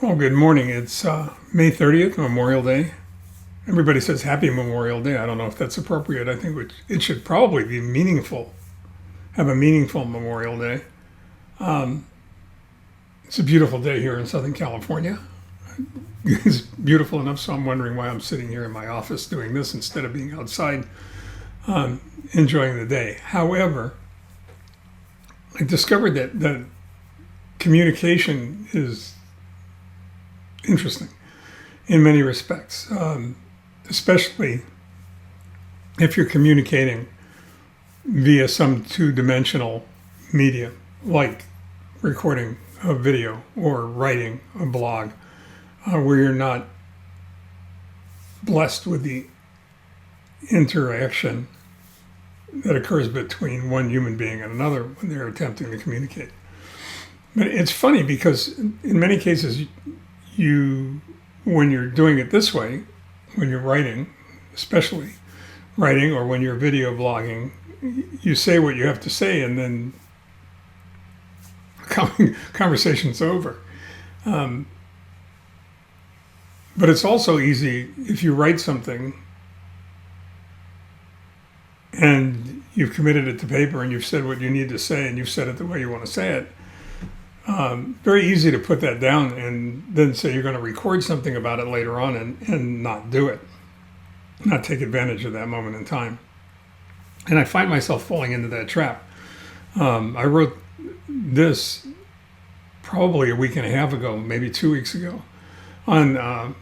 Well, good morning. It's May 30th, Memorial Day. Everybody says Happy Memorial Day. I don't know if that's appropriate. I think it should probably be meaningful, have a meaningful Memorial Day. It's a beautiful day here in Southern California. It's beautiful enough, so I'm wondering why I'm sitting here in my office doing this instead of being outside enjoying the day. However, I discovered that communication is interesting in many respects, especially if you're communicating via some two-dimensional medium, like recording a video or writing a blog, where you're not blessed with the interaction that occurs between one human being and another when they're attempting to communicate. But it's funny because in many cases, when you're doing it this way, when you're writing, especially writing, or when you're video blogging, you say what you have to say and then conversation's over. But it's also easy if you write something and you've committed it to paper and you've said what you need to say and you've said it the way you want to say it. Very easy to put that down and then say you're going to record something about it later on and not do it, not take advantage of that moment in time. And I find myself falling into that trap. I wrote this probably a week and a half ago, maybe 2 weeks ago, on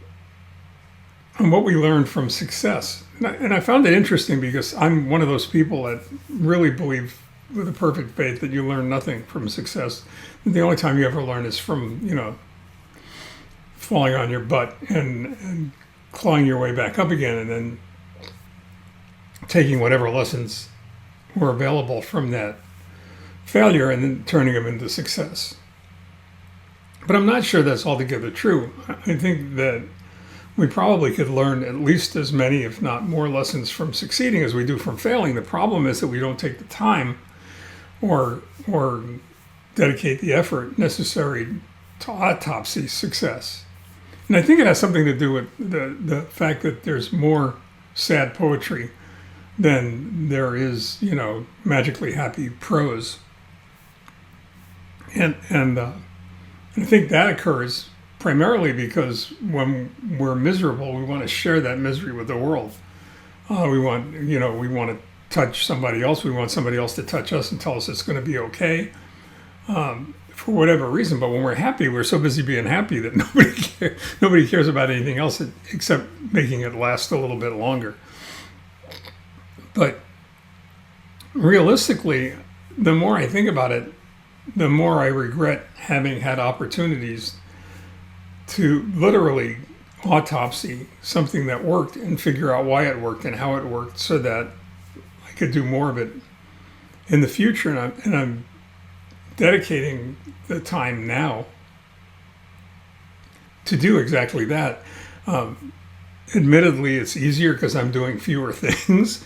what we learned from success. And I found it interesting because I'm one of those people that really believe with a perfect faith that you learn nothing from success. The only time you ever learn is from, falling on your butt and clawing your way back up again and then taking whatever lessons were available from that failure and then turning them into success. But I'm not sure that's altogether true. I think that we probably could learn at least as many, if not more, lessons from succeeding as we do from failing. The problem is that we don't take the time or dedicate the effort necessary to autopsy success. And I think it has something to do with the fact that there's more sad poetry than there is, magically happy prose. And I think that occurs primarily because when we're miserable, we want to share that misery with the world. We want to touch somebody else. We want somebody else to touch us and tell us it's going to be okay, for whatever reason. But when we're happy, we're so busy being happy that nobody cares about anything else except making it last a little bit longer. But realistically, the more I think about it, the more I regret having had opportunities to literally autopsy something that worked and figure out why it worked and how it worked so that I could do more of it in the future. And I'm dedicating the time now to do exactly that. Admittedly, it's easier because I'm doing fewer things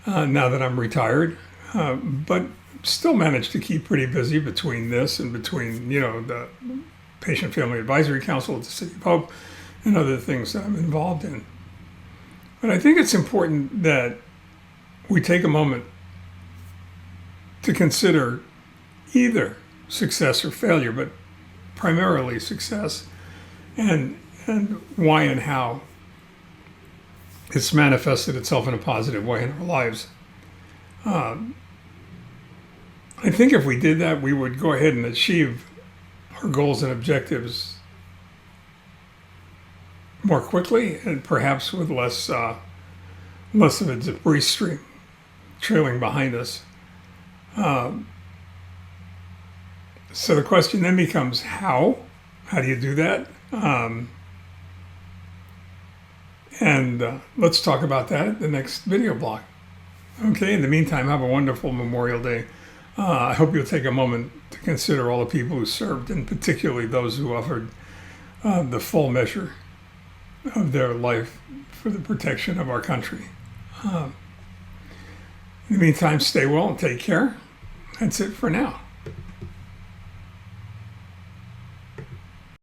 now that I'm retired, but still managed to keep pretty busy between this and between, the Patient Family Advisory Council at the City of Hope and other things that I'm involved in. But I think it's important that we take a moment to consider either success or failure, but primarily success, and why and how it's manifested itself in a positive way in our lives. I think if we did that, we would go ahead and achieve our goals and objectives more quickly and perhaps with less of a debris stream trailing behind us. So the question then becomes how? How do you do that? And let's talk about that at the next video blog. Okay, in the meantime, have a wonderful Memorial Day. I hope you'll take a moment to consider all the people who served, and particularly those who offered the full measure of their life for the protection of our country. In the meantime, stay well and take care. That's it for now.